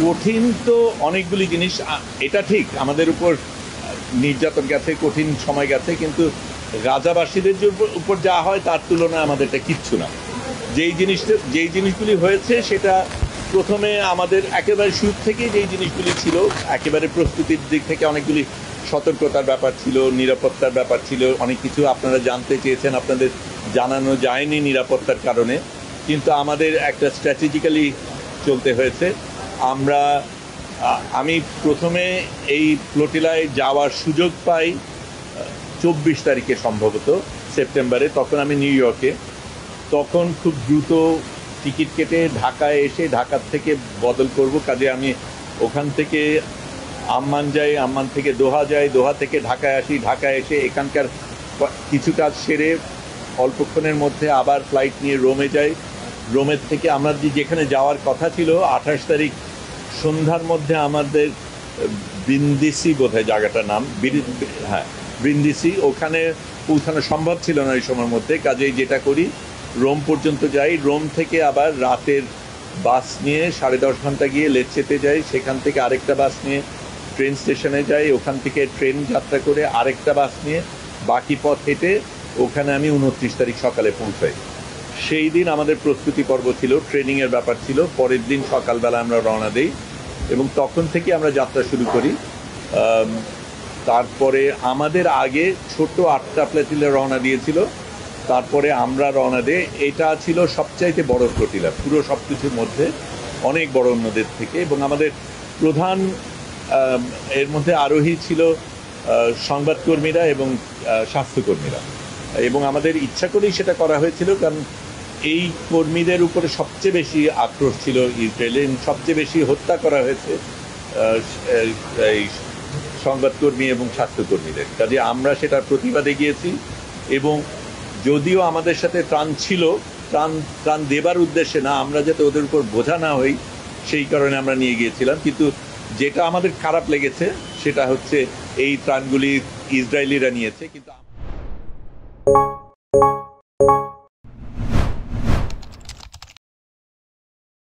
কঠিন তো অনেকগুলি জিনিস, এটা ঠিক আমাদের উপর নির্যাতন গেছে, কঠিন সময় গেছে, কিন্তু গাজাবাসীদের উপর যা হয় তার তুলনায় আমাদেরটা কিচ্ছু না। যেই জিনিসগুলি হয়েছে সেটা প্রথমে আমাদের একেবারে শুরু থেকে যেই জিনিসগুলি ছিল, একেবারে প্রস্তুতির দিক থেকে অনেকগুলি সতর্কতার ব্যাপার ছিল, নিরাপত্তার ব্যাপার ছিল, অনেক কিছু আপনারা জানতে চেয়েছেন, আপনাদের জানানো যায়নি নিরাপত্তার কারণে, কিন্তু আমাদের একটা স্ট্র্যাটেজিক্যালি চলতে হয়েছে। আমি প্রথমে এই ফ্লোটিলায় যাওয়ার সুযোগ পাই 24 তারিখে সম্ভবত সেপ্টেম্বরে, তখন আমি নিউ ইয়র্কে। তখন খুব দ্রুত টিকিট কেটে ঢাকায় এসে ঢাকার থেকে বদল করব, কাজে আমি ওখান থেকে আম্মান যাই, আম্মান থেকে দোহা যাই, দোহা থেকে ঢাকায় আসি, ঢাকায় এসে এখানকার কিছু কাজ সেরে অল্পক্ষণের মধ্যে আবার ফ্লাইট নিয়ে রোমে যাই। রোমের থেকে আমরা যেখানে যাওয়ার কথা ছিল 28 তারিখ সন্ধ্যার মধ্যে আমাদের ব্রিন্দিসি বোধহয় জায়গাটার নাম, হ্যাঁ ব্রিন্দিসি, ওখানে পৌঁছানো সম্ভব ছিল না এই সময়ের মধ্যে, কাজেই যেটা করি রোম পর্যন্ত যাই, রোম থেকে আবার রাতের বাস নিয়ে 10.5 ঘন্টা গিয়ে লেচ্ছেতে যাই, সেখান থেকে আরেকটা বাস নিয়ে ট্রেন স্টেশনে যাই, ওখান থেকে ট্রেন যাত্রা করে আরেকটা বাস নিয়ে বাকি পথ হেঁটে ওখানে আমি 29 তারিখ সকালে পৌঁছাই। সেই দিন আমাদের প্রস্তুতি পর্ব ছিল, ট্রেনিংয়ের ব্যাপার ছিল, পরের দিন সকালবেলা আমরা রওনা দিই এবং তখন থেকে আমরা যাত্রা শুরু করি। তারপরে আমাদের আগে ছোট 8টা ফ্লোটিলা রওনা দিয়েছিল, তারপরে আমরা রওনা দিই। এটা ছিল সবচাইতে বড় ফ্লোটিলা পুরো সব কিছুর মধ্যে, অনেক বড় অন্যদের থেকে, এবং আমাদের প্রধান এর মধ্যে আরোহী ছিল সংবাদকর্মীরা এবং স্বাস্থ্যকর্মীরা, এবং আমাদের ইচ্ছা করেই সেটা করা হয়েছিল, কারণ এই কর্মীদের উপরে সবচেয়ে বেশি আক্রোশ ছিল ইসরায়েলে, সবচেয়ে বেশি হত্যা করা হয়েছে এই সংবাদকর্মী এবং স্বাস্থ্যকর্মীদের, কাজে আমরা সেটার প্রতিবাদে গিয়েছি। এবং যদিও আমাদের সাথে ত্রাণ ছিল, ত্রাণ দেবার উদ্দেশ্যে না, আমরা যাতে ওদের উপর বোঝা না হই সেই কারণে আমরা নিয়ে গিয়েছিলাম। কিন্তু যেটা আমাদের খারাপ লেগেছে সেটা হচ্ছে এই ত্রাণগুলি ইসরায়েলিরা নিয়েছে, কিন্তু